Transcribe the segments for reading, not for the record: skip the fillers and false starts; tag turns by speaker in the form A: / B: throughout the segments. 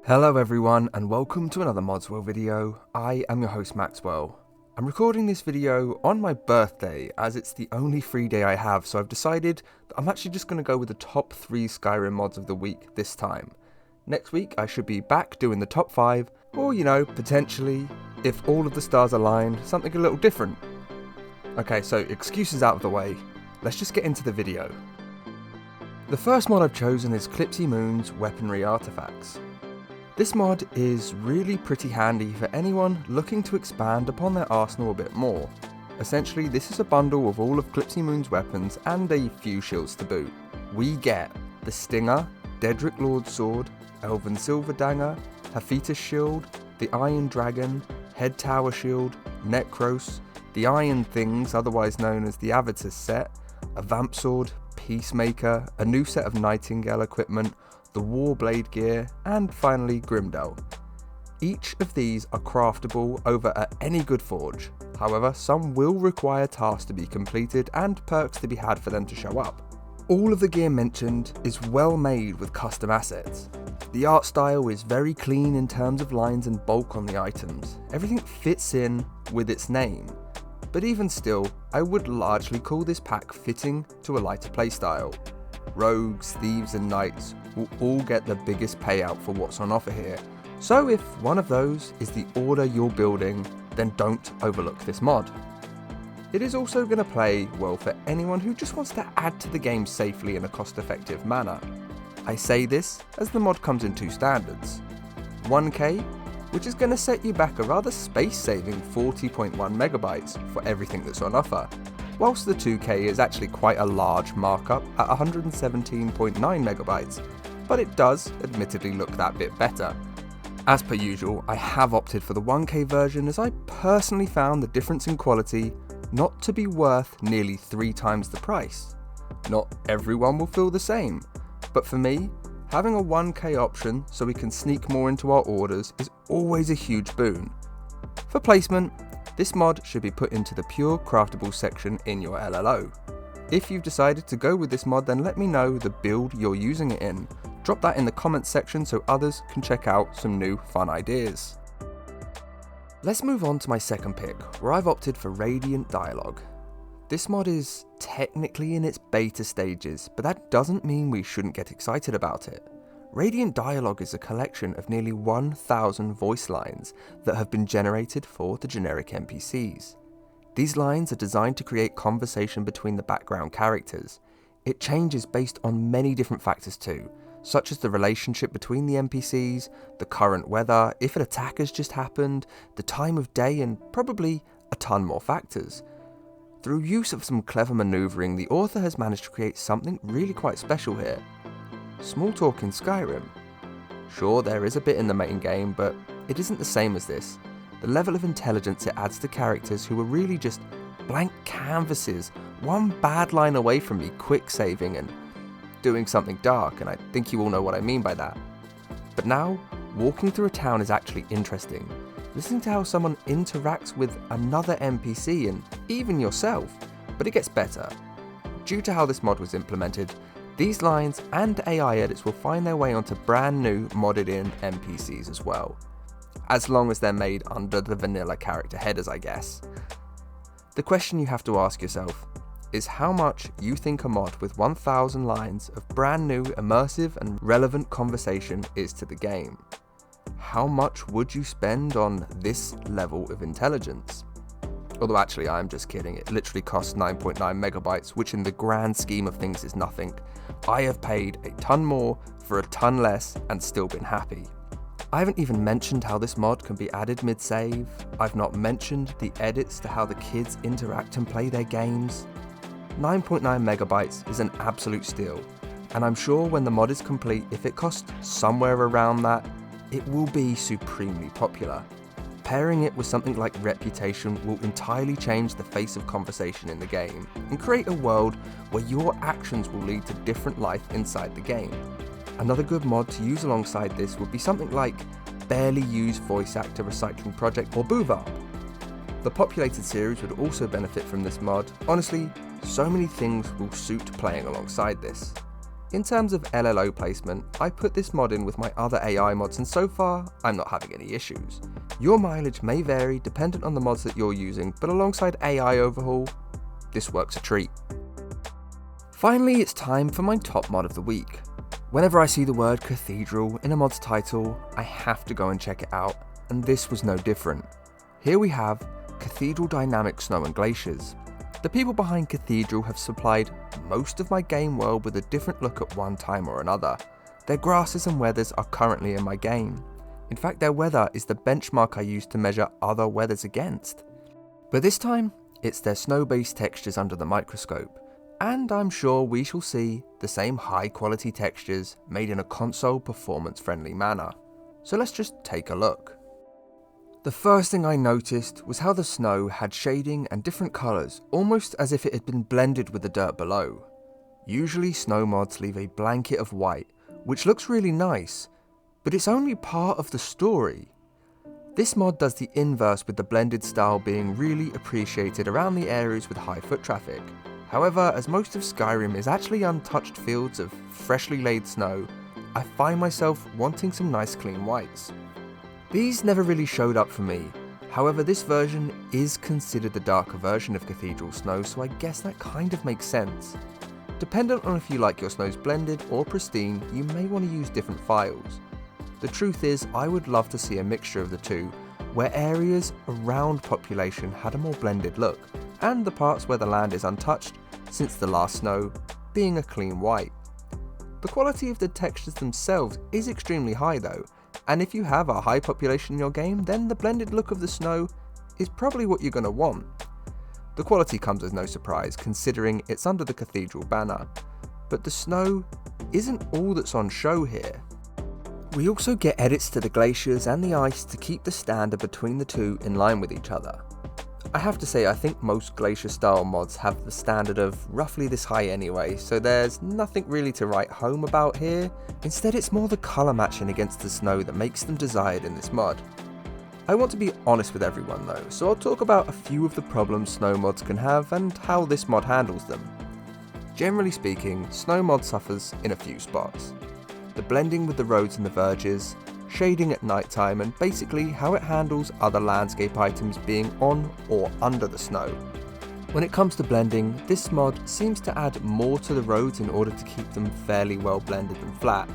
A: Hello everyone and welcome to another Modswell video. I am your host Maxwell. I'm recording this video on my birthday as it's the only free day I have, so I've decided that I'm actually just going to go with the top 3 Skyrim mods of the week this time. Next week I should be back doing the top 5, or potentially, if all of the stars align, something a little different. Okay, so excuses out of the way, let's just get into the video. The first mod I've chosen is ClipsyMoon's Weaponry Artifacts. This mod is really pretty handy for anyone looking to expand upon their arsenal a bit more. Essentially, this is a bundle of all of ClipsyMoon's weapons and a few shields to boot. We get the Stinger, Daedric Lord's Sword, Elven Silver Dagger, Hafita's Shield, the Iron Dragon, Head Tower Shield, Necros, the Iron Things otherwise known as the Avatar's set, a Vamp Sword, Peacemaker, a new set of Nightingale equipment, the Warblade gear, and finally Grimdell. Each of these are craftable over at any good forge, however some will require tasks to be completed and perks to be had for them to show up. All of the gear mentioned is well made with custom assets. The art style is very clean in terms of lines and bulk on the items, everything fits in with its name. But even still, I would largely call this pack fitting to a lighter playstyle. Rogues, thieves and knights will all get the biggest payout for what's on offer here, so if one of those is the order you're building, then don't overlook this mod. It is also going to play well for anyone who just wants to add to the game safely in a cost-effective manner. I say this as the mod comes in 2 standards. 1K, which is going to set you back a rather space-saving 40.1 megabytes for everything that's on offer, whilst the 2K is actually quite a large markup at 117.9 megabytes, but it does admittedly look that bit better. As per usual, I have opted for the 1K version as I personally found the difference in quality not to be worth nearly 3 times the price. Not everyone will feel the same, but for me, having a 1K option so we can sneak more into our orders is always a huge boon. For placement, this mod should be put into the pure craftable section in your LLO. If you've decided to go with this mod, then let me know the build you're using it in. Drop that in the comments section so others can check out some new fun ideas. Let's move on to my second pick, where I've opted for Radiant Dialogue. This mod is technically in its beta stages, but that doesn't mean we shouldn't get excited about it. Radiant Dialogue is a collection of nearly 1,000 voice lines that have been generated for the generic NPCs. These lines are designed to create conversation between the background characters. It changes based on many different factors too, such as the relationship between the NPCs, the current weather, if an attack has just happened, the time of day, and probably a ton more factors. Through use of some clever maneuvering, the author has managed to create something really quite special here. Small talk in Skyrim. Sure, there is a bit in the main game, but it isn't the same as this. The level of intelligence it adds to characters who are really just blank canvases, one bad line away from me quick saving and doing something dark, and I think you all know what I mean by that. But now, walking through a town is actually interesting. Listening to how someone interacts with another NPC and even yourself, but it gets better. Due to how this mod was implemented, these lines and AI edits will find their way onto brand new modded in NPCs as well, as long as they're made under the vanilla character headers, I guess. The question you have to ask yourself is how much you think a mod with 1,000 lines of brand new immersive and relevant conversation is to the game. How much would you spend on this level of intelligence? Although actually I'm just kidding, it literally costs 9.9 megabytes, which in the grand scheme of things is nothing. I have paid a ton more for a ton less and still been happy. I haven't even mentioned how this mod can be added mid-save. I've not mentioned the edits to how the kids interact and play their games. 9.9 megabytes is an absolute steal, and I'm sure when the mod is complete, if it costs somewhere around that, it will be supremely popular. Pairing it with something like Reputation will entirely change the face of conversation in the game, and create a world where your actions will lead to different life inside the game. Another good mod to use alongside this would be something like Barely Used Voice Actor Recycling Project or Boovarp. The populated series would also benefit from this mod. Honestly, so many things will suit playing alongside this. In terms of LLO placement, I put this mod in with my other AI mods and so far, I'm not having any issues. Your mileage may vary dependent on the mods that you're using, but alongside AI overhaul, this works a treat. Finally, it's time for my top mod of the week. Whenever I see the word Cathedral in a mod's title, I have to go and check it out, and this was no different. Here we have Cathedral Dynamic Snow and Glaciers. The people behind Cathedral have supplied most of my game world with a different look at one time or another. Their grasses and weathers are currently in my game. In fact, their weather is the benchmark I use to measure other weathers against. But this time, it's their snow-based textures under the microscope, and I'm sure we shall see the same high-quality textures made in a console performance-friendly manner. So let's just take a look. The first thing I noticed was how the snow had shading and different colours, almost as if it had been blended with the dirt below. Usually snow mods leave a blanket of white, which looks really nice, but it's only part of the story. This mod does the inverse, with the blended style being really appreciated around the areas with high foot traffic. However, as most of Skyrim is actually untouched fields of freshly laid snow, I find myself wanting some nice clean whites. These never really showed up for me, however this version is considered the darker version of Cathedral Snow, so I guess that kind of makes sense. Dependent on if you like your snows blended or pristine, you may want to use different files. The truth is, I would love to see a mixture of the two, where areas around population had a more blended look, and the parts where the land is untouched since the last snow being a clean white. The quality of the textures themselves is extremely high though, and if you have a high population in your game, then the blended look of the snow is probably what you're going to want. The quality comes as no surprise considering it's under the Cathedral banner, but the snow isn't all that's on show here. We also get edits to the glaciers and the ice to keep the standard between the two in line with each other. I have to say, I think most glacier style mods have the standard of roughly this high anyway, so there's nothing really to write home about here. Instead, it's more the colour matching against the snow that makes them desired in this mod. I want to be honest with everyone though, so I'll talk about a few of the problems snow mods can have and how this mod handles them. Generally speaking, snow mod suffers in a few spots. The blending with the roads and the verges, shading at night time, and basically how it handles other landscape items being on or under the snow. When it comes to blending, this mod seems to add more to the roads in order to keep them fairly well blended and flat.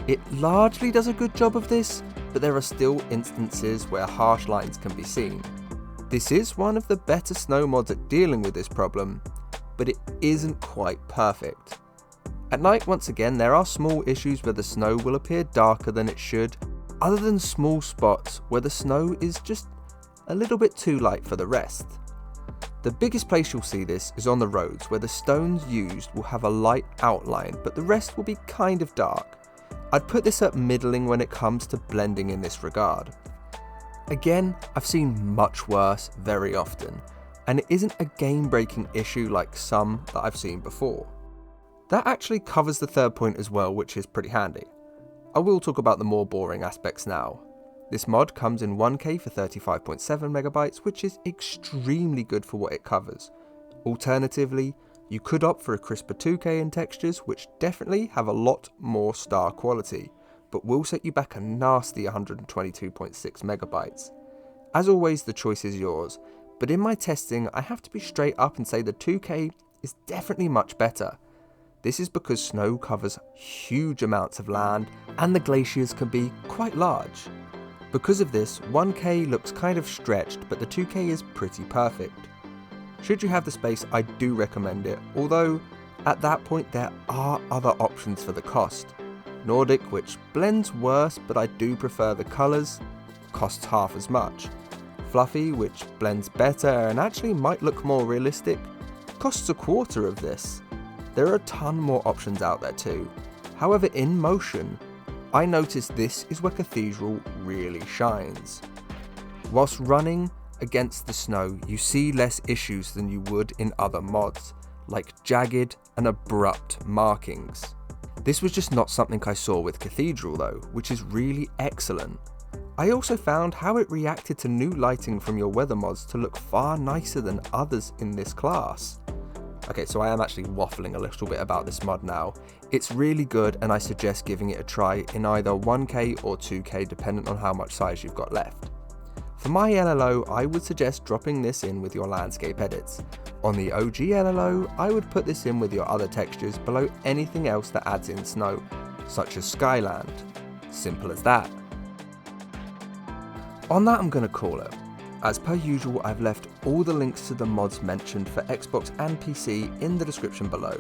A: It largely does a good job of this, but there are still instances where harsh lines can be seen. This is one of the better snow mods at dealing with this problem, but it isn't quite perfect. At night, once again, there are small issues where the snow will appear darker than it should, other than small spots where the snow is just a little bit too light for the rest. The biggest place you'll see this is on the roads, where the stones used will have a light outline, but the rest will be kind of dark. I'd put this at middling when it comes to blending in this regard. Again, I've seen much worse very often, and it isn't a game-breaking issue like some that I've seen before. That actually covers the third point as well, which is pretty handy. I will talk about the more boring aspects now. This mod comes in 1K for 35.7 megabytes, which is extremely good for what it covers. Alternatively, you could opt for a crisper 2K in textures, which definitely have a lot more star quality, but will set you back a nasty 122.6 megabytes. As always, the choice is yours, but in my testing, I have to be straight up and say the 2K is definitely much better. This is because snow covers huge amounts of land and the glaciers can be quite large. Because of this, 1K looks kind of stretched, but the 2K is pretty perfect. Should you have the space, I do recommend it, although at that point there are other options for the cost. Nordic, which blends worse, but I do prefer the colours, costs half as much. Fluffy, which blends better and actually might look more realistic, costs a quarter of this. There are a ton more options out there too. However, in motion, I noticed this is where Cathedral really shines. Whilst running against the snow, you see less issues than you would in other mods, like jagged and abrupt markings. This was just not something I saw with Cathedral though, which is really excellent. I also found how it reacted to new lighting from your weather mods to look far nicer than others in this class. Okay, so I am actually waffling a little bit about this mod now. It's really good and I suggest giving it a try in either 1k or 2k depending on how much size you've got left. For my LLO, I would suggest dropping this in with your landscape edits. On the OG LLO, I would put this in with your other textures below anything else that adds in snow, such as Skyland. Simple as that. On that, I'm going to call it. As per usual, I've left all the links to the mods mentioned for Xbox and PC in the description below.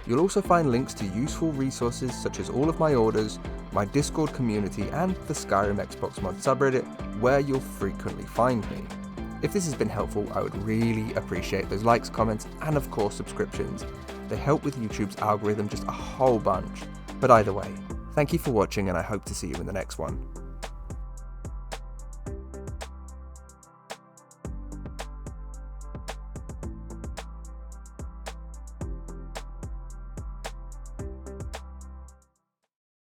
A: You'll also find links to useful resources such as all of my orders, my Discord community and the Skyrim Xbox mod subreddit where you'll frequently find me. If this has been helpful, I would really appreciate those likes, comments and of course subscriptions. They help with YouTube's algorithm just a whole bunch. But either way, thank you for watching and I hope to see you in the next one.